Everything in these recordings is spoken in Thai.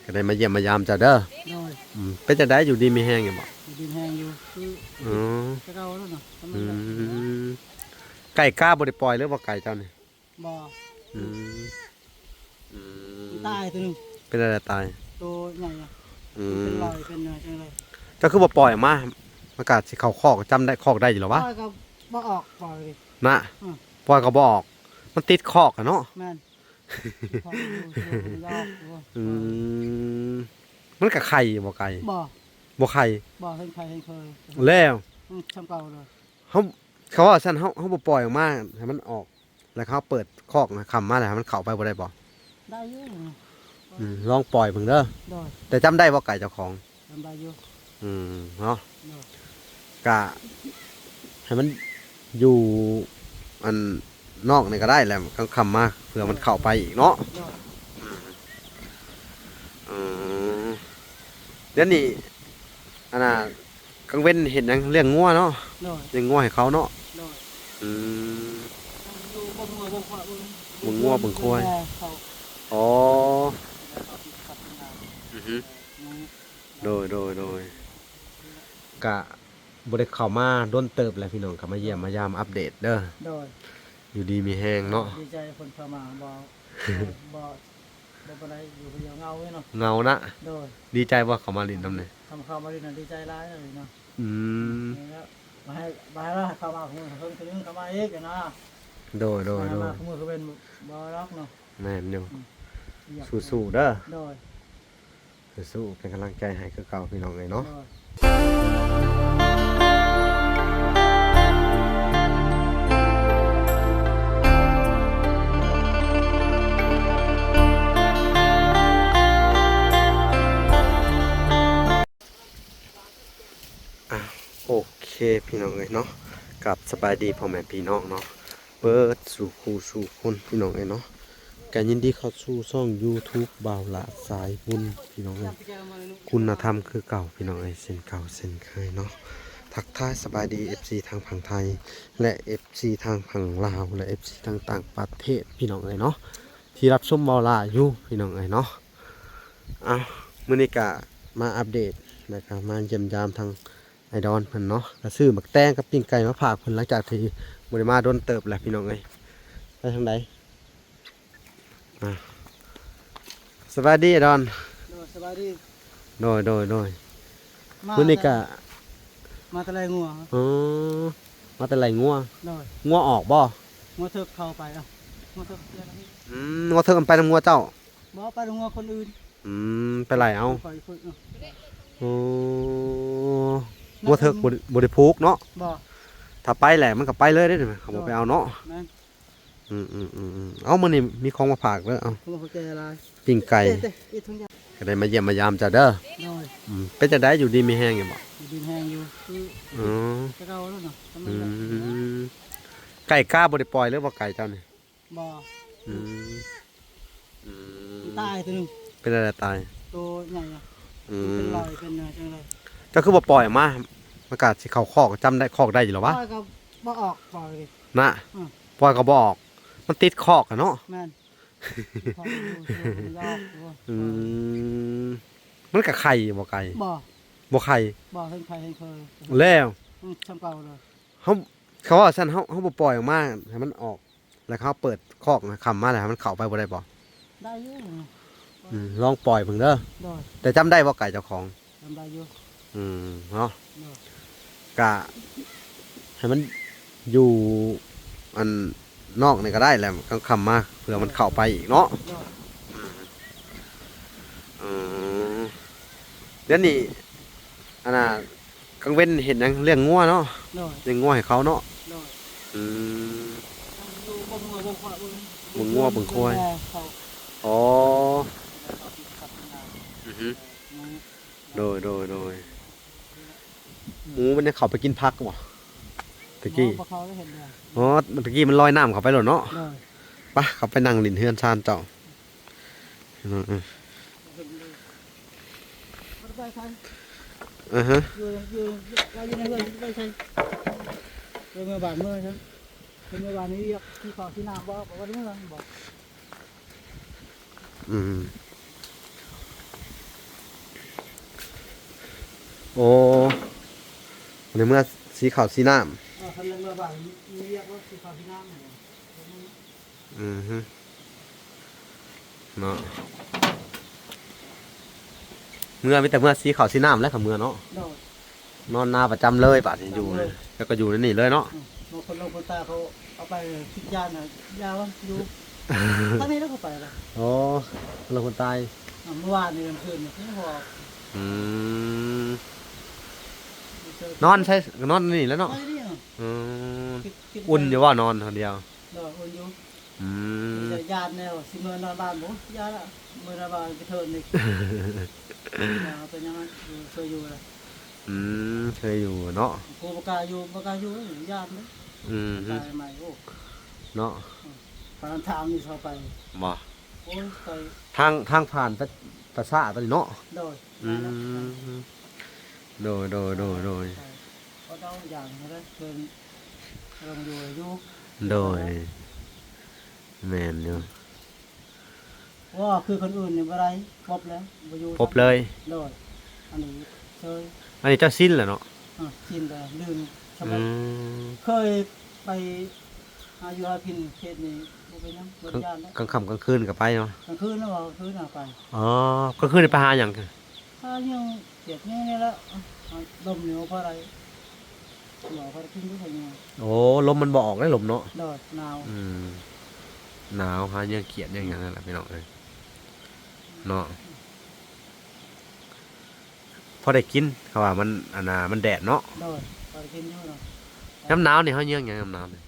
ก็ได้มาเยี่ยมมายามเจ้าเด้อโดยเป็นจะได้อยู่ดีมีแห้งอยู่บ่อยู่ดินแห้งอยู่คือจะเก่าแล้วเนาะไก่กล้าบ่ได้ปล่อยหรือว่าไก่เจ้านี่บ่อืมตายตัวนึงเป็นอะไรตายตัวใหญ่เป็นรอยเป็นจังไรเจ้าคือบ่ปล่อยออกมาอากาศสิเข้าคอกจำได้คอกได้อยู่หรอวะปล่อยก็บ่ออกปล่อยดินะปล่อยก็บ่ออกมันติดคอกอะเนาะแม่นมันกับไข่บ่ไก่บ่ไข่บ่เห็นไข่เห็นเคยแล้วทำเก่าเลยเขาว่าซั่นเขาบ่ปล่อยออกมาให้มันออกแล้วเขาเปิดคอกนะคำมาแล้วมันเข้าไปบ่ได้บ่ได้อยู่ลองปล่อยเพิ่งเด้อแต่จำได้ว่าไก่เจ้าของจำได้อยู่เนาะกะให้มันอยู่อันนอกนี่ก็ได้แหละกลางคำมาเผื่อมันเข้าไปอีกเนาะเดี๋ยวนี้อันน่ะกังเว้นเห็นยังเลี้ยงงัวเนาะเลี้ยงงัวให้เขาเนาะบึงงัวบึงควายอ๋อโดยกะบริเข้ามาด้นเติบแล้วพี่น้องเข้ามาเยี่ยมมายามอัปเดตเด้ออยู่ดีมีแห้งเนาะดีใจคนเข้ามาบ่ปานใดอยู่คนเดียวเงาเว้ยเนาะเงานะดีใจว่าเขามาลินทำไงเข้ามาลินดีใจร้ายเลยเนาะมาให้ว่าเข้ามาเพิ่งถึงเข้ามาอีกนะโดยมาขโมยก็เป็นบ่ล็อกเนาะแม่นอยู่สู้ๆเด้อสู้เป็นกำลังใจให้คือเก่าพี่น้องเลยเนาะโอเคพี่น้องเลยเนาะกับสบายดีพ่อแม่พี่น้องเนาะเปิดสู่คู่สู่คนพี่น้องเลยเนาะการยินดีเข้าสู่ช่อง YouTube บ่าวละสายบุญพี่น้องเลยคุณธรรมคือเก่าพี่น้องเลยเส้นเก่าเส้นเคยเนาะทักทายสบายดี FC ทางฝั่งไทยและ FC ทางฝั่งลาวและ FC ทางต่างประเทศพี่น้องเลยเนาะที่รับชมบ่าวละอยู่พี่น้องเลยเนาะมื้อนี้ก็มาอัปเดตนะครับมาเยี่ยมยามทางไอดอนเพิ่นเนาะกระซื้อหมักแตงกับปิ้งไก่มาฝากเพิ่นหลังจากที่บ่ได้มาโดนเติบแหละพี่น้องเอ้ยไปทางใดสวัสดีไอดอนสวัสดีโดยมื้อนี้ก็มาตะไลงัวมาแต่ไหลงัวออกบ่งัวเถิกเข้าไปงัวเถิกงัวเถิกมันไปนำงัวเจ้าบ่ไปงัวคนอื่นไปไหลเอางัวเถิกบ่ได้ผูกเนาะถ้าไปแหละมันก็ไปเลยได้เขาบอกไปเอาเนาะเอามื้อนี้มีของมาฝากเด้อเอาปิ้งไก่ก็ได้มาเยี่ยมมายามเจ้าเด้อเป็นจะได้อยู่ดีมีแห้งอยู่บ่อยู่ดินแห้งอยู่จะเก่าแล้วเนาะไก่กล้าบ่ได้ปล่อยหรือว่าไก่เจ้านี่บ่ตายตัวนึงเป็นอะไรตายตัวใหญ่เป็นรอยเป็นจังไรเจ้าคือบ่ปล่อยออกมาอากาศสิเข้าคอกจำได้คอกได้อยู่หรอวะปล่อยก็บ่ออกปล่อยนะปล่อยก็บ่ออกมันติดคอกอะเนาะแม่นมันกับไข่บ่ไก่บ่ไข่บ่เห็นไข่เห็นเคยแล้วทำเก่าเลยเขาว่าซั่นเขาบ่ปล่อยออกมาให้มันออกแล้วเขาเปิดคอกคำมาแล้วมันเข้าไปบ่ได้บ่ได้อยู่ลองปล่อยเพิ่งเด้อแต่จำได้ว่าไก่เจ้าของจำได้อยู่เนาะกะให้มันอยู่อันนอกนี่ก็ได้แหละกลางคำมาเผื่อมันเข้าไปอีกเนาะเดี๋ยวนี้อันน่ะกังเว้นเห็นยังเลี้ยงงัวเนาะเลี้ยงงัวให้เขาเนาะบึงงัวบึงควายอ๋อโดยหมูมันเนี่ยเขาไปกินพักบ่ตะกี้ตะกี้มันลอยน้ำเขาไปหรอเนาะปะเขาไปนั่งลินเฮือนชานเจ้าเมื่อบานเมื่อใช่เมื่อบานนี้ที่ขอที่น้ำบอกว่าเมื่อบอก โอ้ในเมื่อสีขาวสีน้ คันเมื่อบานมีเรียกว่าสีขาวที่น้ำเนี่ย ำอือฮึเนาะเมื่อมีแต่เมื่อสีขาวสีน้ำแล้วกับเมื่อเนาะ โดด นอนนาประจำเลยบาดนี้อยู่เลยแล้วก็อยู่ในนี่เลยเนาะ บางคนลงคนตาเขาเอาไปคิดยาน่ะยาว่าอยู่ทั้งนี้แล้วก็ไปเลย โอ้เราคนตาย เมื่อวานนี่กลางคืนนี่พอ อืมนอนใช่นอนนี่แล้วเนาะ ไม่ได้เนี่ย อืมอุ่นอยู่ว่านอนคนเดียว โดดอุ่นอยู่ อืม จะยานแนวสิเมื่อนอนบ้านบ่ยาละเมื่อนอนบ้านกระเทินนี่เป็นยังไงเคยอยู่เลย อืมเคยอยู่เนาะ กูประกาอยู่ยานเลย อืม ตายใหม่โอ้ เนาะ ปานทางนี่เข้าไป บ่ โอ้ยไป ทางผ่านประสาทตัวนี้เนาะ โดย อืมโดย ก็ต้องอย่างนี้เลยเพิ่นลงอยู่ โดยแม่นอยู่ ว่าคือคนอื่นนี่บ่ได้พบแล้วบ่อยู่ พบเลย โดยอันนี้เคย อันนี้เจ้าสิ้นแหละเนาะ กินแต่ลืมส อื มัย ม เคยไปอายุอาพินเขตนี้บ่เป็นหยังบ่ย่านแล้ว กลางค่ำกลางคืนก็ไปเนาะ กลางคืนน่ะบ่คืนน่ะไป อ๋อกลางคืนนี่ไปหาหยัง ถ้ายังเจ็บนี่แหละดมเหนียวเพราะอะไรหมอเขากินทุกคนยัง โอ้ลมมันบ่ออกได้ลมเนาะ โดดหนาว อืมหนาวหาเยื่อเขียดอย่างนั้นแหละพี่น้องเอ้ยเนาะพอได้กินเขาว่ามันอันน่ะมันแดดเนาะ โดดเขากินอยู่เนาะ น้ำหนาวนี่เขาเยื่อหยังน้ำหนาวนี่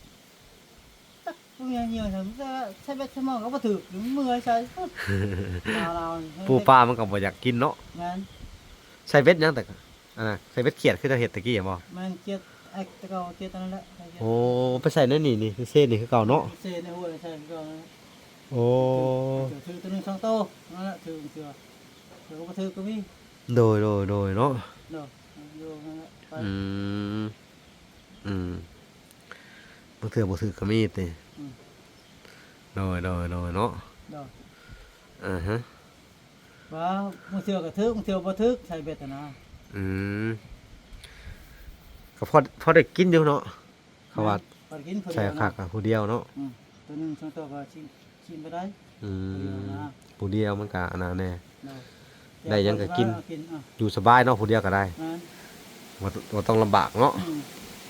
ตักพวกนี้เยอะถึงจะใช้เบ็ดใช้หม้อก็บ่ถึกมือใช้ลาว ปูปลามันก็บ่อยากกินเนาะ งั้น ใส่เบ็ดหยังแต่อันน่ะใส่เบ็ดเขียดคือเราเฮ็ดตะกี้บ่ มันเกียดไอ้ตะเกาเกียดตอนนั้นแหละ โอ้ไปใส่ในนี่คือเส้นนี่คือเก่าเนาะ เซในหัวใช่ก็ โอ้ ถือตัวนึง2โตนั่นแหละถือเสือถือก็บ่ถือก็มี โดยเนาะ โดดอยู่นั่นแหละไป อืมบ่ถือก็มีติโดยเนาะ โดด อ่าฮะ ว่ามึงเสือก็ถือมึงเสือบ่ถือใช้เบ็ดนะ อืมก็พอได้กินอยู่เนาะเขาว่า พอกินพอ ใส่ เดียว คั นะ กอะผู้เดียวเนาะ ตัวนึง2โตก็ชิมบ่ได้ อืมผู้เดียวมันก็อันนั้นแน่ โดด ได้ยังก็กิน อ่ะ อยู่สบายเนาะผู้เดียวก็ได้ นั่น บ่ต้องลำบากเนาะ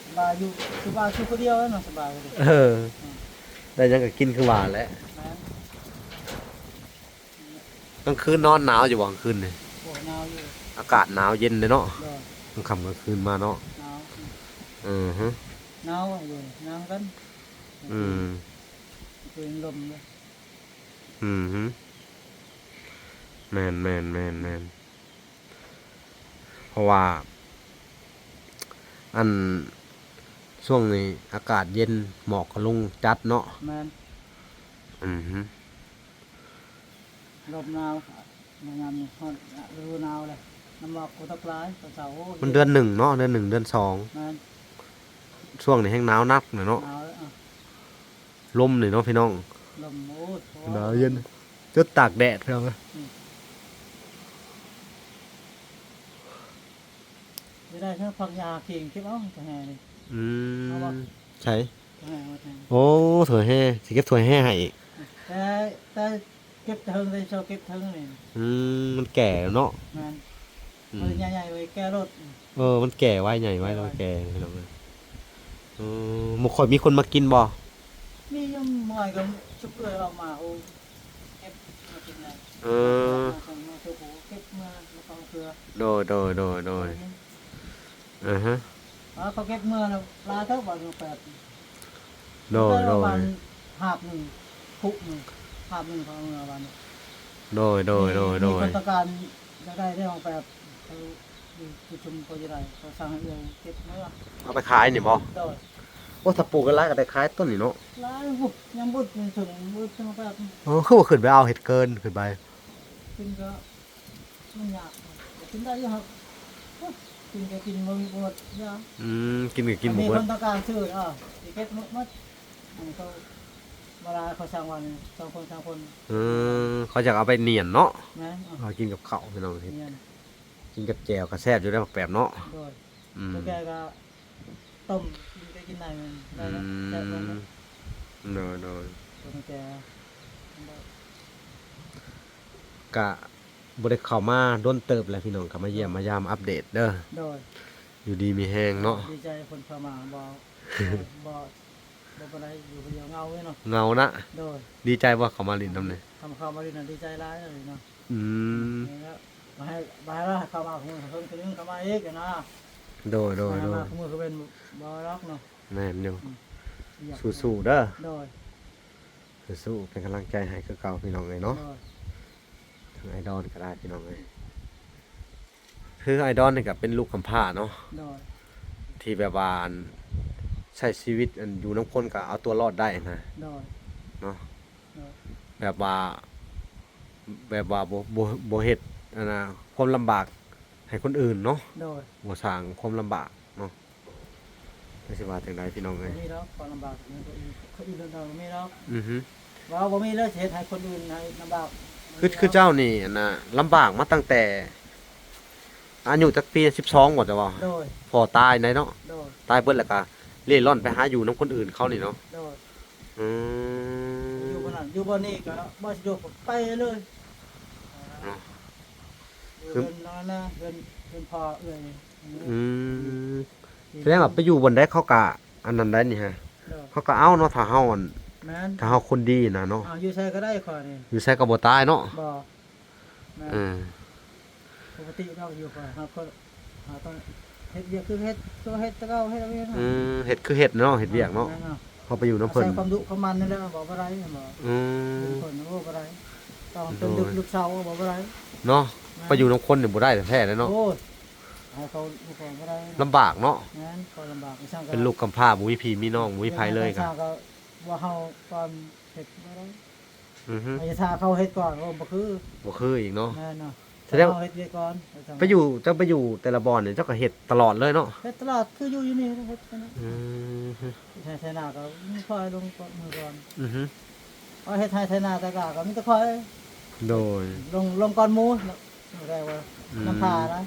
สบายอยู่สบายคือคนเดียวเนาะสบายเลย เออ ได้ยังก็กินคือว่าแหละ นั่น กลางคืนนอนหนาวอยู่บ่กลางคืนนี่ โอ้หนาวอยู่ อากาศหนาวเย็นเลยเนาะ โดด กลางค่ำกลางคืนมาเนาะ หนาว อือฮะ หนาวอยู่หนาวกัน อืม เป็นลมเลย อือฮึแม่นเพราะว่า อันช่วงนี้อากาศเย็นหมอกก็ลงจัดเนาะ แม่น อือฮึ ลมหนาวมางานฮอดฤดูหนาวเลยน้ำหมอกก็ตกหลายตอนเช้าโอ้ มันเดือนหนึ่งเนาะเดือนหนึ่งเดือนสอง แม่น ช่วงนี้แห้งหนาวนักเนาะ หนาวอ่ะ ลมนี่เนาะพี่น้อง ลมโอ้ หนาวเย็นจดตากแดดพี่น้อง จะได้ทั้งผักยาเข่งเก็บเอาจะแห่นี่ อืม เอาวะ ใช่ จะแห่มาแทน โอ้ถั่วแห่สิเก็บถั่วแห่ให้อีก แต่เก็บเทิงได้โชว์เก็บเทิงนี่ มันแก่แล้วเนาะ แม่น อื มัน ม ใหญ่ๆไว้แก้รถ มันแก่ไว้ใหญ่ไว้แล้วแก่พี่น้องมันค่อยมีคนมากินบ่ มียังมอยก็ชุบเลยออกมาโอ้เก็บมากินได้ เออ มาเก็บหูเก็บมาแล้วก็เกลือ โดยอือฮะ เขาเก็บเมื่อแล้วปลาเท่าบาทแปด โดย ประมาณหาบหนึ่งพุกหนึ่งหาบหนึ่งของเมื่อวัน โดย มีคนต้องการจะได้ของแปดเขาประชุมเขาจะได้เขาสั่งให้เลยเก็บเมื่อ เอาไปขายนี่บ่ โดย โอ้ถ้าปลูกกันหลายก็ได้ขายต้นนี่เนาะ ร้านบุกยังบุกถึงบุกถึงแบบ คือว่าขึ้นไปเอาเห็ดเกินขึ้นไป กินก็มันยากกินได้ยังครับกินก็กินมันมีปวดยา กินก็กินบ่ มี เบิ ค ด นต้องการซื้อเก็บมัดอันนี้เขาเวลาเขาสั่งวันสองคน เขาจะเอาไปเนียนเนาะ นะ เอากินกับข้าวพี่น้องเฮ็ด เนี่ย กินกับแจ่วก็แซ่บอยู่ได้บักแปบเนาะ โดย อืม ตัวแกก็ต้มกินได้มันได้แล้วแต่มัน โดย ตัวแก ก็บ่ได้เข้ามาด้นเติบแล้วพี่น้องก็มาเยี่ยมมายามอัปเดตเด้อ โดย อยู่ดีมีแฮงเนาะ ดีใจคนพม่าบ่บ่บ่ได้อยู่คนเดียวเงาเว้ยเนาะ เงานะ โดย ดีใจว่าเขามาลินนำเนี่ย ทำเข้ามาดีน่ะดีใจร้ายเลยเนาะ อืม นี่แล้วมาให้แล้วเข้ามาคนนึงเข้ามาอีกนะ โดย มาขมือก็เป็นบ่ล็อกเนาะ แม่นอยู่สู้ๆเด้อ โดย สู้ๆเป็นกำลังใจให้คือเก่าพี่น้องเอ้ยเนาะ โดย ทางไอดอลก็ได้พี่น้องเอ้ยคือไอดอลนี่ก็เป็นลูกกำพร้าเนาะ โดย ที่แบบว่าอันใช้ชีวิตอันอยู่น้ำคนก็เอาตัวรอดได้นะ โดย เนาะ โดย แบบว่าบ่เฮ็ดอันน่ะความลำบากให้คนอื่นเนาะ โดย บ่สร้างความลำบากเนาะไม่ใช่ว่าจังไดพี่น้องเอ้ย มีแล้วความลำบากคนอื่นเรามีแล้ว อือฮึ ว่าบ่มีแล้วเฮ็ดให้คนอื่นให้ลำบาก คือเจ้านี่อันน่ะลำบากมาตั้งแต่อายุจักปี12บ่จ้ะว่า โดย พอตายไหนเนาะ โดย ตายเบิดแล้วก็เร่ร่อนไปหาอยู่นํคนอื่นเขานี่เนาะ โดย อื อยู่ ม บนนั้นอยู่บนนี้ก็บ่สิอยู่ไปเลยเงินนั่นนะเงินพอเอื้อย อืมแสดงว่าไปอยู่บนได้เขาก็อันนั้นได้นี่ฮะ โดย เขาก็เอาเนาะถ้าเฮาอัน แม่น ถ้าเฮาคนดีนะเนาะ อยู่ใช้ก็ได้ขอนี่ อยู่ใส่ก็บ่ตายเนาะ บ่แม่น อืม ปกติเราอยู่ขอเฮาก็เฮาต้องเฮ็ดเวียกคือเฮ็ดก็เฮ็ดแตะเก่าเฮ็ดเอาเอง อืมเฮ็ดคือเฮ็ดเนาะเฮ็ดเวียกเนาะเขาไปอยู่น้ำเพิ่น ใช้ความดุความมันนี่แหละบ่ได้บ่ อืม คนบ่ได้ต้องเป็นดึกลึกเช้าบ่ได้ เนาะไปอยู่น้ำคนนี่บ่ได้แท้ๆเลยเนาะ โอ้ให้เขาลูกของบ่ได้ ลำบากเนาะ งั้นก็ลำบากอีช่างก็ เป็นลูกกำพร้าบ่มีพี่มีน้องบ่มีไผเลยก็ ช่างก็ว่าเฮาตอนเฮ็ดบ่ได้ อือฮึ ไอ้ถ้าเขาเฮ็ดก่อนก็บ่คือ บ่คืออีกเนาะ แม่นเนาะ แสดง เฮ็ดเวียกก่อน ไปอยู่เจ้าไปอยู่แต่ละบ่อนเนี่ยเจ้าก็เฮ็ดตลอดเลยเนาะ เฮ็ดตลอดคืออยู่นี่เฮ็ดกันนะ อือฮึ ไทยนาก็มีคอยลงก่อนมือก่อน อือฮึ เอาเฮ็ดไทยนาแต่ก็มีแต่คอย โดย ลงก่อนหมู่แรงว่า อืม น้ำพานะ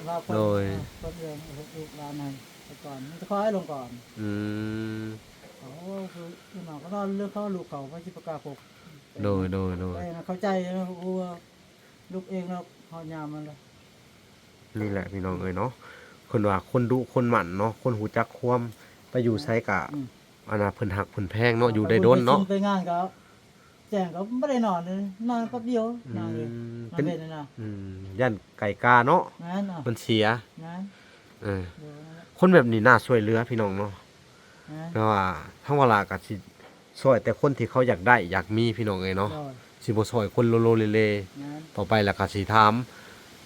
ว่าคน โดย คนเรื่องลูกหลานให้ไปก่อนมีแต่คอยลงก่อน อืม โอ้คือหมอก็นอนเรื่องเขาลูกเขาไปสิประกาศพก โดย ได้นะเข้าใจนะกูว่าลูกเองแล้วเฮายามมันเลย นี่แหละพี่น้องเอ้ยเนาะคนว่าคนดุคนหมั่นเนาะคนหูจักความไปอยู่ไสกะอันน่ะเพิ่นหักเพิ่นแพงเนาะอยู่ได้โดนเนาะ ไปงานก็แจ้งก็ไม่ได้นอนเลยนอนแป๊บเดียวนอนเลยนอน เป็น เป็นนะ ย่านไก่กาเนาะ งั้นอ่ะ มันเสีย งั้น เออ เดี๋ยวนะ คนแบบนี้น่าช่วยเหลือพี่น้องเนาะ งั้น เพราะว่าทั้งเวลาก็สิช่วยแต่คนที่เขาอยากได้อยากมีพี่น้องเอ้ยเนาะ โดย สิบ่ช่วยคนโลโลเลเล งั้น ต่อไปแล้วก็สิถาม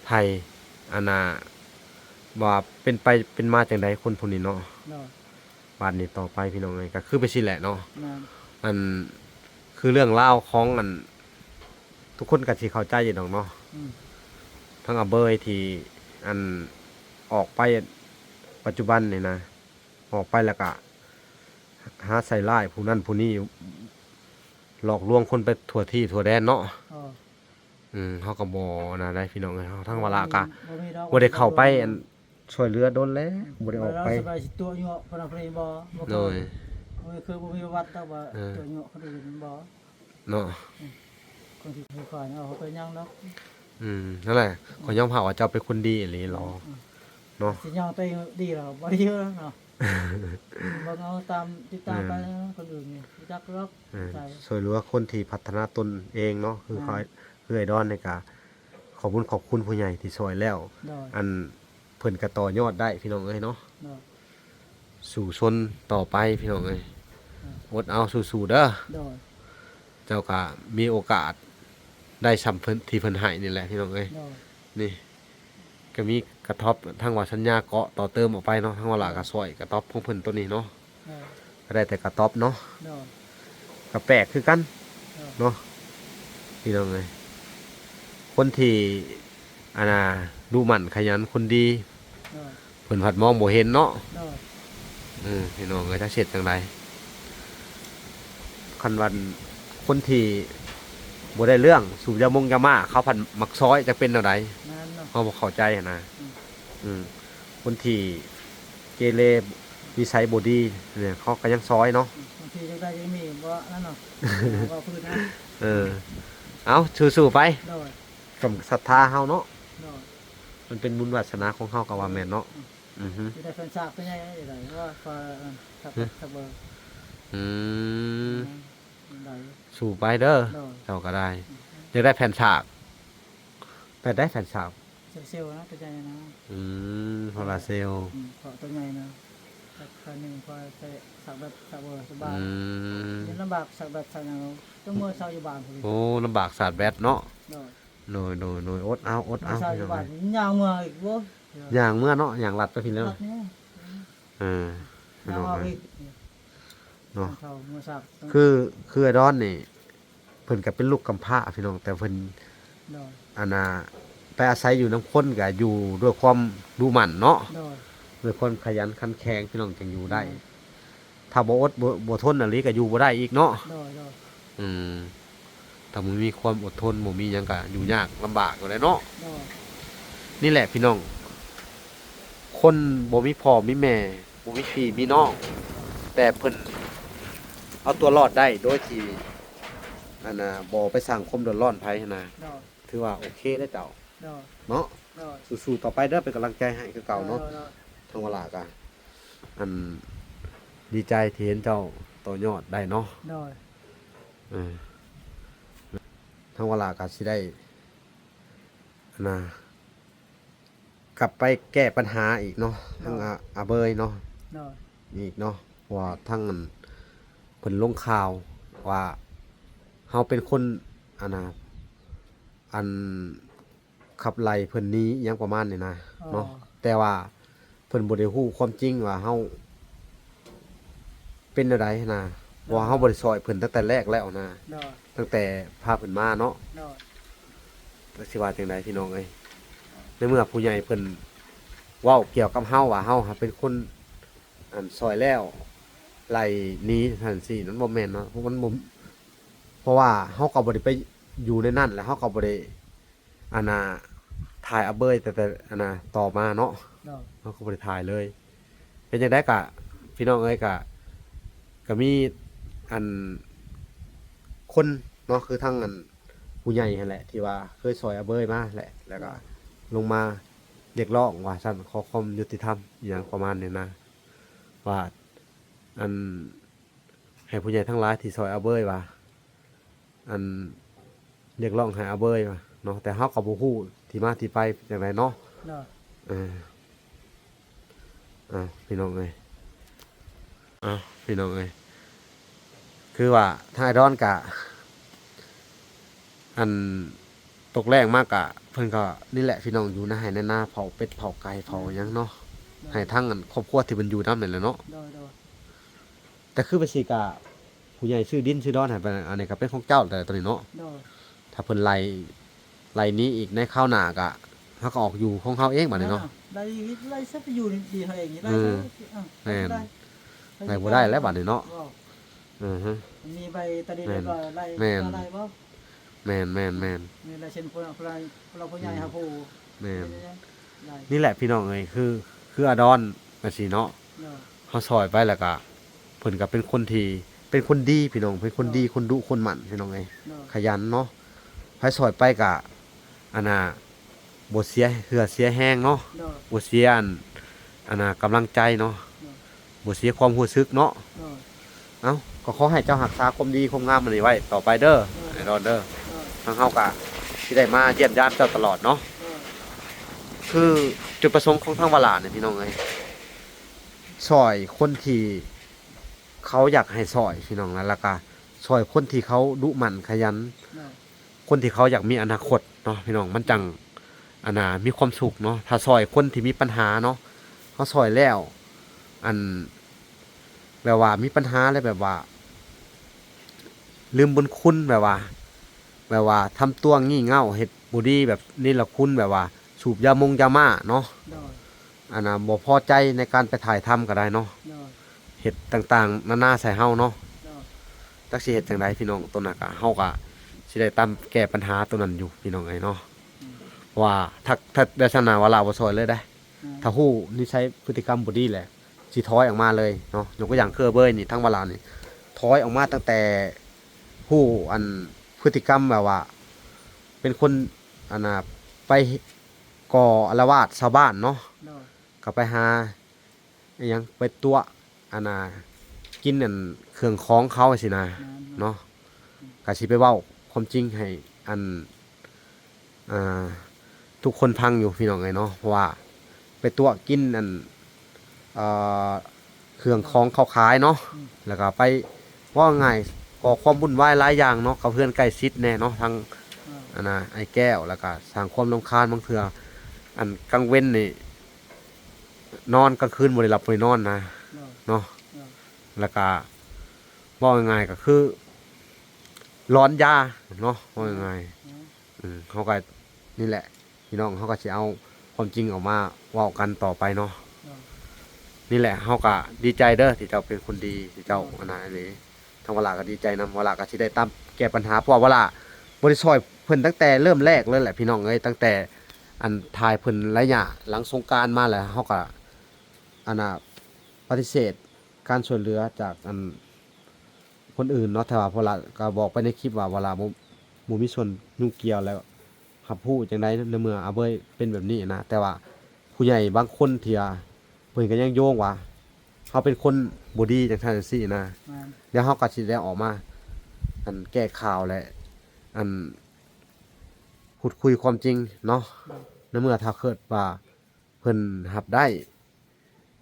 ไทยอันน่ะว่าเป็นไปเป็นมาจังไดคนพวกนี้เนาะ โดย บาดนี้ต่อไปพี่น้องเอ้ยก็คือไปสิแหละเนาะ งั้น อันคือเรื่องเล่าวของอัน ทุกคนก็สิเข้าใจอยู่ดอกเนาะ อืม ทั้งอาเบยที่อันออกไปปัจจุบันนี่นะออกไปแล้วก็หาใส่ร้ายผู้นั้นผู้นี้หลอกลวงคนไปทั่วที่ทั่วแดนเนาะ อ๋อ เฮาก็บ่นะได้พี่น้องเอ้ยเฮาทั้งเวลาก็ มีดอก บ่ได้เข้าไปอันช่วยเหลือโดนแล้วบ่ได้ออกไป สบายสิตัวอยู่คนละเพลงบ่บ่ โดย คือบ่มีวัดแต่ว่าตัวอยู่คนอื่นบ่ เนาะ คนที่เคยขอเอาเขาไปยังเนาะ นั่นแหละขอยอมรับว่าเจ้าเป็นคนดีอีหลีหรอเนาะ สิยังตัวเองดีแล้วบ่ดีแล้วเนาะบ่เอาตามติดตามไปคนอื่นนี่รู้จักรอกใจ ช่วยเหลือคนที่พัฒนาตนเองเนาะคือเขาคือไอดอลนี่ก็ขอบคุณผู้ใหญ่ที่ช่วยแล้ว โดย อันเพิ่นก็ต่อยอดได้พี่น้องเอ้ยเนาะ โดย สู่ชนต่อไปพี่น้องเอ้ยอดเอาสู้ๆเด้อ โดย เจ้าก็มีโอกาสได้ซ้ำเพิ่นที่เพิ่นให้นี่แหละพี่น้องเอ้ย โดย นี่ก็มีกระทบทั้งว่าสัญญาเกาะต่อเติมออกไปเนาะทั้งว่าหลากระซอยกระทบของเพิ่นตัวนี้เนาะ โดย ก็ได้แต่กระทบเนาะ โดย ก็แปลกคือกัน โดย เนาะพี่น้องเอ้ยคนที่อันน่ะดูหมั่นขยันคนดี โดย เพิ่นผัดมองบ่เห็นเนาะ โดย พี่น้องเอ้ยถ้าเสร็จจังไดคันวันคนที่บ่ได้เรื่องสูบยามงยาม่าเขาผัดมักซอยจะเป็นแนวใด นั่นเนาะ เขาบ่เข้าใจอะนะ อืม อืมคนที่เกเรนิสัยบ่ดีเนี่ยเขาก็ยังซอยเนาะ บางทีจังได้ยังมีบ่นั่นเนาะบ่พื้นนะ เออเอาสู้ๆไป โดย กับศรัทธาเฮาเนาะ โดย มันเป็นบุญวาสนาของเฮาก็ว่าแม่นเนาะอือฮึ สิได้เพิ่นทราบเป็นไงได้ได้ว่าพอสักเบอร์ อืม ได้ สู้ไปเด้อ โดย เจ้าก็ได้อยากได้แผ่นฉากไปได้แผ่นฉาก เซลล์นะก็ใจนะ โซลาร์เซลล์ ขอตัวใหญ่นะคันหนึงพอใช้สักแบบสักเบอร์สบา อื ย ม นี่ลำบากสักแบบสักอย่างต้องมือเซาอยู่บ้านพุ่น โอ้ลำบากศาสตร์แบตเนาะ โดย โดยอดเอาอดเอา เซาอ พี่ ยู่ น้อง บ้าน เอ้ย ยาวเมื่ออีกบ่ อย่างเมื่อเนาะอย่างลัดไปพี่แล้ว รักเนี่ย เออพี่ ยา น้ ว อง เอา เอ้ย อีก เนาะ เซามือสัก คือไอ้ดอนนี่เพิ่นก็เป็นลูกกำพร้าพี่น้องแต่เพิ่น โดย อันน่ะไปอาศัยอยู่น้ำคนก็อยู่ด้วยความดูหมั่นเนาะ โดย ด้วยคนขยันขันแข็งพี่น้องจังอยู่ได้ ถ้าบ่อดบ่ทนอันนี้ก็อยู่บ่ได้อีกเนาะ โดย อืมถ้าบ่มีความอดทนบ่มีหยังก็อยู่ยากลำบากอยู่แหล้เนาะ โดย นี่แหละพี่น้อง คนบ่มีพ่อมีแม่บ่มีพี่มีน้อง แต่เพิ่นเอาตัวรอดได้โดยที่อันน่ะบ่ไปสร้างความเดือดร้อนไผหั้นน่ะ โดย ถือว่าโอเคได้อเจ้า โดย เนาะ โดย สู้ๆต่อไปเด้อเป็นกำลังใจให้คือเก่าเนาะ โดย ทางเวลาก็อันดีใจที่เห็นเจ้าต่อยอดได้เนาะ โดย เออทางเวลาก็สิได้อันน่ะกลับไปแก้ปัญหาอีกเนาะทางอาเบยเนาะ โดย อีกเนาะว่าทั้งอันเพิ่นลงข่าวว่าเฮาเป็นคนอันน่ะอันขับไล่เพิ่นหนี้อิหยังประมาณนี้นะเนาะแต่ว่าเพิ่นบ่ได้ฮู้ความจริงว่าเฮาเป็นจังไดนะว่าเฮาบ่ได้ซอยเพิ่นตั้งแต่แรกแล้วนะ โดย ตั้งแต่พาเพิ่นมาเนาะ โดย จักสิว่าจังไดพี่น้องเอ้ยในเมื่อผู้ใหญ่เพิ่นเว้าเกี่ยวกับเฮาว่าเฮาเป็นคนอันซอยแล้วไล่หนี้ซั่นซี่นั้นบ่แม่นเนาะเพราะมันบ่เพราะว่าเฮาก็บ่ได้ไปอยู่ในนั้นแล้วเฮาก็บ่ได้อันน่ะถ่ายเอาเบยแต่อันน่ะต่อมาเนาะ โดย เขาก็บ่ได้ถ่ายเลย เป็นจังได๋กะพี่น้องเอ้ยก็มีอันคนเนาะคือทั้งอันผู้ใหญ่นั่นแหละที่ว่าเคยซอยอาเบยมาแหละ แล้วก็ลงมาเรียกร้องว่าซั่นขอความยุติธรรมอหย่างประมาณนี้นะว่าอันให้ผู้ใหญ่ทั้งหลายที่ซอยอาเบยว่าอันเรียกร้องให้อาเบยว่าเนาะแต่เฮาก็บ่ฮู้ที่มาที่ไปเป็นจังไดเนาะ โดย เออพี่น้องเอ้ยพี่น้องเอ้ยคือว่าทางไอดอนกะ อันตกแรงมากกะ เพิ่นก็นี่แหละพี่น้องอยู่นะให้ในหน้าเผาเป็ดเผาไก่เผาหยังเนาะให้ทั้งอันครอบครัวที่มันอยู่นำนั่นแหละเนาะ โดย แต่คือบัญชีกะผู้ใหญ่ชื่อดินชื่อดอนให้ไปอันนี้ก็เป็นของเจ้าแต่ตอนนี้เนาะ โดย ถ้าเพิ่นไล่นี้อีกในข้าวหน้ากะเฮาก็ออกอยู่ของเฮาเองบัดนี้เนาะ ได้สักไปอยู่ดีเฮาเองได้ แม่น ไล่บ่ได้แล้วบัดนี้เนาะอือฮึ มีใบตะดีได้บ่ไล่ แม่น ไล่บ่ แม่น มีลายเช่นเราผู้ใหญ่ครับผู้ แม่น ไล่ นี่แหละพี่น้องเอ้ยคืออาดอนจังซี่เนาะ โดย เฮาซอยไปแล้วก็เพิ่นก็เป็นคนที่เป็นคนดีพี่น้องเป็นคนดีคนดุคนหมั่นพี่น้องเอ้ย โดย ขยันเนาะไผซอยไปก็อันน่ะบ่เสียเหือเสียแห้งเนาะ โดย บ่เสียอันน่ะกำลังใจเนาะบ่เสียความรู้สึกเนาะ โดย เอ้าก็ขอให้เจ้ารักษาความดีความงามอันนี้ไว้ต่อไปเด้อไอ้ดอนเด้อ โดย ทางเฮาก็สิได้มาเยี่ยมยามเจ้าตลอดเนาะ คือจุดประสงค์ของทางวลาเนี่ยพี่น้องเอ้ยซอยคนที่เขาอยากให้ซอยพี่น้องแล้วก็ซอยคนที่เขาดุหมั่นขยัน โดย คนที่เขาอยากมีอนาคตเนาะพี่น้องมันจังมีความสุขเนาะถ้าซอยคนที่มีปัญหาเนาะเขาซอยแล้วอันแบบว่ามีปัญหาอะไรแบบว่า ลืมบุญคุณแบบว่าทำตัวงี่เง่าเฮ็ดบ่ดีแบบนี่ละคุณแบบว่า สูบยามงยาม่าเนาะ โดย บ่พอใจในการไปถ่ายทำก็ได้เนาะ โดย เฮ็ดต่างๆนานาใส่เฮาเนาะ โดย จักสิเฮ็ดจังไดพี่น้องตัวนั้นก็เฮาก็สิได้ตามแก้ปัญหาตัวนั้นอยู่พี่น้องเอ้ยเนาะ ว่าถ้าได้ชนะว่าลาวบ่ซอยเลยได้ถ้าฮู้นิสัยพฤติกรรมบ่ดีแหละสิถอยออกมาเลยเนาะยกตัวอย่างคือเบ้ยนี่ทั้งวาลานี่ถอยออกมาตั้งแต่ฮู้อันพฤติกรรมแบบว่า เป็นคนอันน่ะไปก่ออาละวาดชาวบ้านเนาะ โดย ก็ไปหาอิหยังไปตัวอันน่ะกินอันเครื่องของเขาสินะ เนาะก็สิไปเว้าความจริงให้อันอ่าทุกคนพังอยู่พี่น้องไงเนาะเพราะว่าไปตัวกินอันเอ่อเครื่องของเขาขายเนาะแล้วก็ไปว่าไงก่อความวุ่นวายหลายอย่างเนาะกับเพื่อนใกล้ชิดแน่เนาะทั้งอันน่ะไอ้แก้วแล้วก็สร้างความรำคาญบางเทื่ออันกลางเว้นนี่นอนกลางคืนบ่ได้หลับบ่ได้นอนนะ โดย เนาะแล้วก็ว่าง่ายๆก็คือร้อนยาเนาะว่าง่ายๆเขาก็นี่แหละพี่น้องเขาก็สิเอาความจริงออกมาเว้ากันต่อไปเนาะนี่แหละเขาก็ดีใจเด้อที่เจ้าเป็นคนดีที่เจ้าอันนั้นเลยทางวลาก็ดีใจนำวลาก็สิได้ตามแก้ปัญหาเพราะว่าวลาบ่ได้ช่วยเพิ่นตั้งแต่เริ่มแรกเลยแหละพี่น้องเอ้ยตั้งแต่อันทายเพิ่นระยะหลังสงกรานต์มาแล้วเขาก็อันน่ะปฏิเสธการช่วยเหลือจากอันคนอื่นเนาะแต่ว่าพอละก็บอกไปในคลิปว่าเวลาบ่มีส่วนยุ่งเกี่ยวแล้วรับรู้จังได๋ในเมื่ออาเบยเป็นแบบนี้นะแต่ว่าผู้ใหญ่บางคนที่เพิ่นก็ยังโยงว่าเขาเป็นคนบ่ดีจังซั่นจังซี่นะเดี๋ยวเฮาก็สิได้ออกมาอันแก้ข่าวและอันพูดคุยความจริงเนาะในเมื่อถ้าเกิดว่าเพิ่นรับได้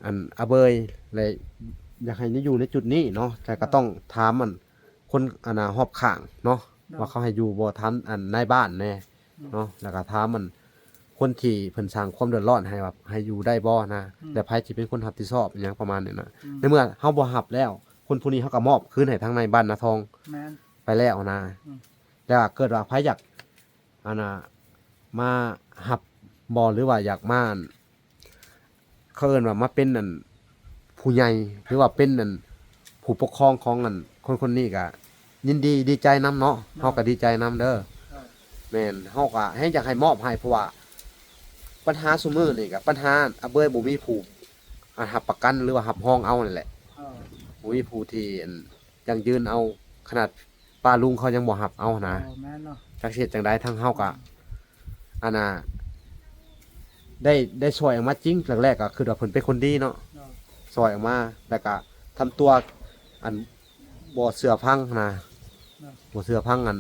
อันอาเบยและอยากให้อยู่ในจุดนี้เนาะแต่ก็ต้องถามมันคนอันน่ะรอบข้างเนาะว่าเขาให้อยู่บ่ถามอันในบ้านแน่เนาะแล้วก็ถามมันคนที่เพิ่นสร้างความเดือดร้อนให้แบบให้อยู่ได้บ่นะแต่ไผสิเป็นคนรับผิดชอบอิหยังประมาณนี้นะในเมื่อเฮาบ่รับแล้วคนผู้นี้เฮาก็มอบคืนให้ทางในบ้านนาทอง แม่น ไปแล้วนะแต่ว่าเกิดว่าไผอยากอันน่ะมารับบ่หรือว่าอยากมาเขาเอิ้นว่ามาเป็นอันผู้ใหญ่หรือว่าเป็นอันผู้ปกครองของอันคนนี้ก็ยินดีดีใจนํเนาะเฮาก็ดีใจนํเด้อแม่นเฮาก็ให้อยากให้มอบให้เพราะว่าปัญหาซุมื้อนี่ก็ปัญหาอาเบยบ่มีผู้รับประกันหรือว่ารับรองเอานั่นแหละบ่มีผู้ที่อันยังยืนเอาขนาดป้าลุงเขายังบ่รับเอานะ แม่นเนาะ จักสิเฮ็ดจังได๋ทางเฮาก็อันน่ะได้ช่วยออกมาจริงแรกๆก็คือว่าเพิ่นเป็นคนดีเนาะช่วยออกมาแล้วก็ทำตัวอันบ่เชื่อฟังนะบ่เชื่อฟังอัน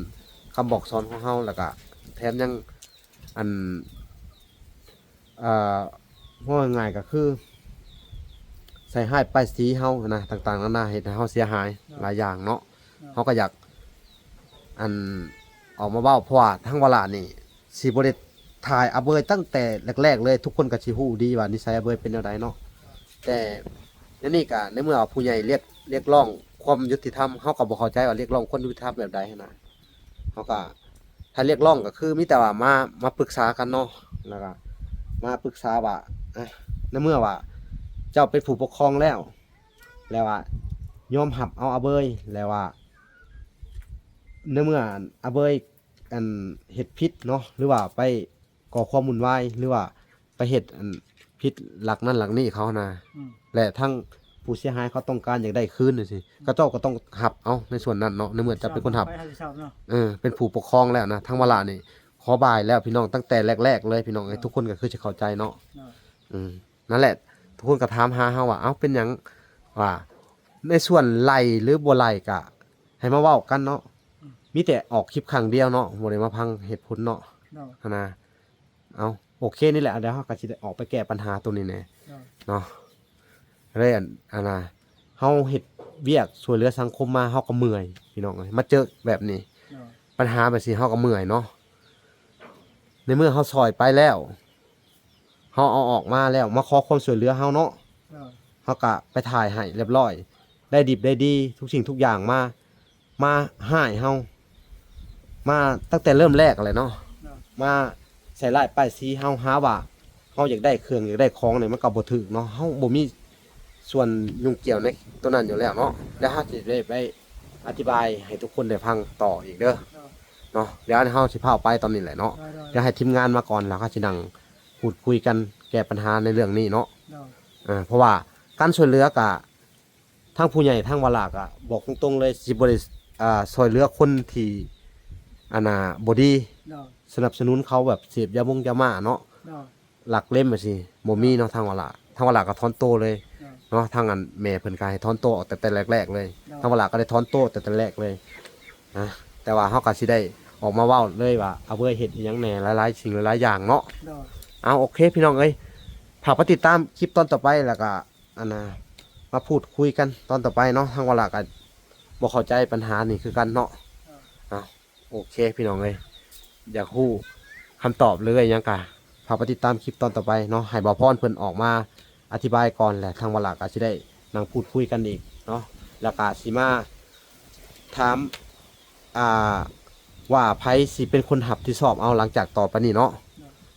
คำบอกสอนของเฮาแล้วก็แถมยังอันว่าง่ายๆก็คือใส่ร้ายป้ายสีเฮานะต่างๆนานาเฮ็ดให้เฮาเสียหายหลายอย่างเนาะเฮาก็อยากอันออกมาเว้าเพราะว่าทั้งเวลานี่สิบ่ได้ถ่ายอาเบยตั้งแต่แรกๆเลยทุกคนก็สิฮู้ดีว่านิสัยอาเบยเป็นแนวใดเนาะแต่ในนี้ก็ในเมื่อผู้ใหญ่เรียกร้องความยุติธรรมเฮาก็บ่เข้าใจว่าเรียกร้องความยุติธรรมแบบใดหั้นนะเฮาก็ถ้าเรียกร้องก็คือมีแต่ว่ามาปรึกษากันเนาะแล้วก็มาปรึกษาว่าในเมื่อว่าเจ้าเป็นผู้ปกครองแล้วว่ายอมรับเอาอาเบยแล้วว่าในเมื่ออาเบยอันเฮ็ดผิดเนาะหรือว่าไปก่อความวุ่นวายหรือว่าไปเฮ็ดอันผิดหลักนั้นหลักนี้เขานะและทั้งผู้เสียหายเขาต้องการอยากได้คืนจังซี่ก็เจ้าก็ต้องรับเอาในส่วนนั้นเนาะในเมื่อจะเป็นคนรับเป็นผู้ปกครองแล้วนะทั้งเวลานี่ขอบายแล้วพี่น้องตั้งแต่แรกๆเลยพี่น้องทุกคนก็คือจะเข้าใจเนาะนั่นแหละทุกคนก็ถามหาเฮาว่าเอ้าเป็นหยังว่าในส่วนไล่หรือบ่ไล่ก็ให้มาเว้ากันเนาะมีแต่ออกคลิปครั้งเดียวเนาะบ่ได้มาพังเหตุผลเนาะนะเอาโอเคนี่แหละเดี๋ยวเฮาก็สิได้ออกไปแก้ปัญหาตรงนี้แน่เนาะเลยอันน่ะเฮาเฮ็ดเวียกช่วยเหลือสังคมมาเฮาก็เมื่อยพี่น้องเอ้ยมาเจอแบบนี้ปัญหาแบบนี้เฮาก็เมื่อยเนาะในเมื่อเฮาซอยไปแล้วเฮาเอาออกมาแล้วมาขอความช่วยเหลือเฮาเนาะเฮาก็ไปถ่ายให้เรียบร้อยได้ดิบได้ดีทุกสิ่งทุกอย่างมาให้เฮามาตั้งแต่เริ่มแรกเลยเนาะมาใส่ร้ายป้ายสีเฮาหาว่าเฮาอยากได้เครื่องอยากได้ของเนี่ยมันก็บ่ถูกเนาะเฮาบ่มีส่วนยุ่งเกี่ยวในตัวนั้นอยู่แล้วเนาะแล้วเฮาสิได้ไปอธิบายให้ทุกคนได้ฟังต่ออีกเด้อ เนาะเดี๋ยวเฮาสิพาไปตอนนี้แหละเนาะ ได้ เดี๋ยวให้ทีมงานมาก่อนแล้วก็สินั่งพูดคุยกันแก้ปัญหาในเรื่องนี้เนาะ ได้ เพราะว่าการช่วยเหลือกะทั้งผู้ใหญ่ทั้งวลากะบอกตรงๆเลยสิบ่ได้ช่วยเหลือคนที่บ่ดี ได้ สนับสนุนเขาแบบเสพยาม่าเนาะ ได้ หลักเล่มสิบ่มีเนาะทางวลาก็ถอนโตเลย ได้ เนาะทางอันแม่เพิ่นก็ให้ถอนโตออกแต่แรกๆเลยทางวลาก็ได้ถอนโตแต่แรกเลยนะแต่ว่าเฮาก็สิได้ออกมาเว้าเลยว่าเอาเว้ยเฮ็ดอีหยังแหน่หลายๆสิ่งหลายๆอย่างเนาะ ได้ เอาโอเคพี่น้องเอ้ยฝากไปติดตามคลิปตอนต่อไปแล้วก็มาพูดคุยกันตอนต่อไปเนาะทางวลาก็บ่เข้าใจปัญหานี่คือกันเนาะเอาโอเคพี่น้องเอ้ยอยากฮู้คำตอบเลยยังกะฝากไปติดตามคลิปตอนต่อไปเนาะให้บ่าวพรเพิ่นออกมาอธิบายก่อนแหละทางวลาก็สิได้นั่งพูดคุยกันอีกเนาะแล้วก็สิมาถามว่าไผสิเป็นคนหับที่สอบเอาหลังจากต่อไปนี่เนาะ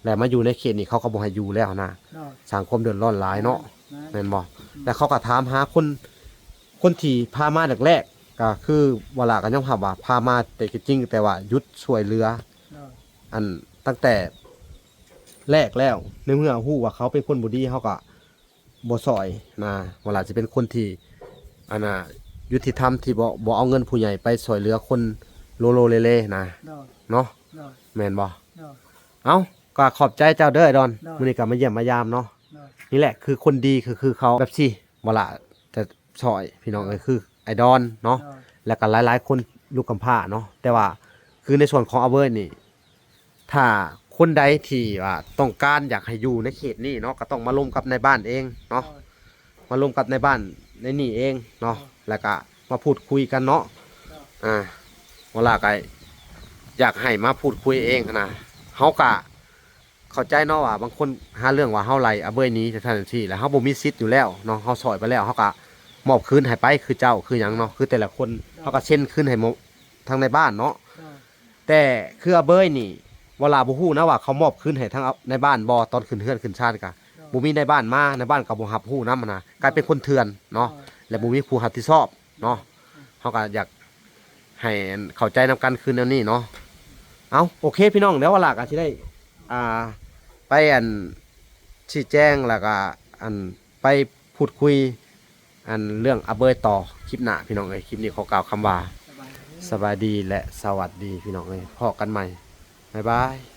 แล้วมาอยู่ในเขตนี่เขาก็บ่ให้อยู่แล้วนะ ได้ สังคมเดือดร้อนหลายเนาะ นะ แม่นบ่แล้วเขาก็ถามหาคนที่พามาแรกๆก็คือเวลาก็ยอมรับว่าพามาแต่ก็จริงแต่ว่าหยุดช่วยเหลือ ได้ อันตั้งแต่แรกแล้วในเมื่อฮู้ว่าเขาเป็นคนบ่ดีเขาก็บ่ซอยนะเวลาสิเป็นคนที่ยุติธรรมที่บ่เอาเงินผู้ใหญ่ไปช่วยเหลือคนโลโลเลเลนะ ได้ เนาะ ได้ แม่นบ่ ได้ เอ้าก็ขอบใจเจ้าเด้อไอ้ดอน ได้ มื้อนี้ก็มาเยี่ยมมายามเนาะ ได้ นี่แหละคือคนดีคือเขาแบบสิบ่ละแต่ซอยพี่น้องเอ้ยคือไอดอนเนาะ ได้ แล้วก็หลายๆคนลูกกำพร้าเนาะแต่ว่าคือในส่วนของอาเบิร์นี่ถ้าคนใดที่ว่าต้องการอยากให้อยู่ในเขตนี้เนาะก็ต้องมาลงกับในบ้านเองเนาะมาลงกับในบ้านในนี่เองเนาะแล้วก็มาพูดคุยกันเนาะเวลาก็อยากให้มาพูดคุยเองนะเฮาก็เข้าใจเนาะว่าบางคนหาเรื่องว่าเฮาไล่อาเบิร์นี้ทันทีแล้วเฮาบ่มีสิทธิ์อยู่แล้วเนาะเฮาซอยไปแล้วเฮาก็มอบคืนให้ไปคือเจ้าคือหยังเนาะคือแต่ละคนเฮาก็เช่นคืนให้ทางในบ้านเนาะ ได้ แต่คืออาเบยนี่เวลาบ่ฮู้นะว่าเขามอบคืนให้ทางในบ้านบ่ตอนขึ้นเฮือนขึ้นชาติกะบ่มีในบ้านมาในบ้านก็บ่รับฮู้นำนะกลายเป็นคนเถื่อนเนาะและบ่มีผู้รับผิดชอบเนาะเฮาก็อยากให้เข้าใจนำกันคืนแนวนี้เนาะเอาโอเคพี่น้องเดี๋ยวเวลาก็สิได้ไปชี้แจงแล้วก็ไปพูดคุยเรื่องอาเบยต่อคลิปหน้าพี่น้องเอ้ยคลิปนี้ขอกล่าวคำว่า สบายดี สบายดีและสวัสดีพี่น้องเอ้ยพอกันใหม่บ๊ายบาย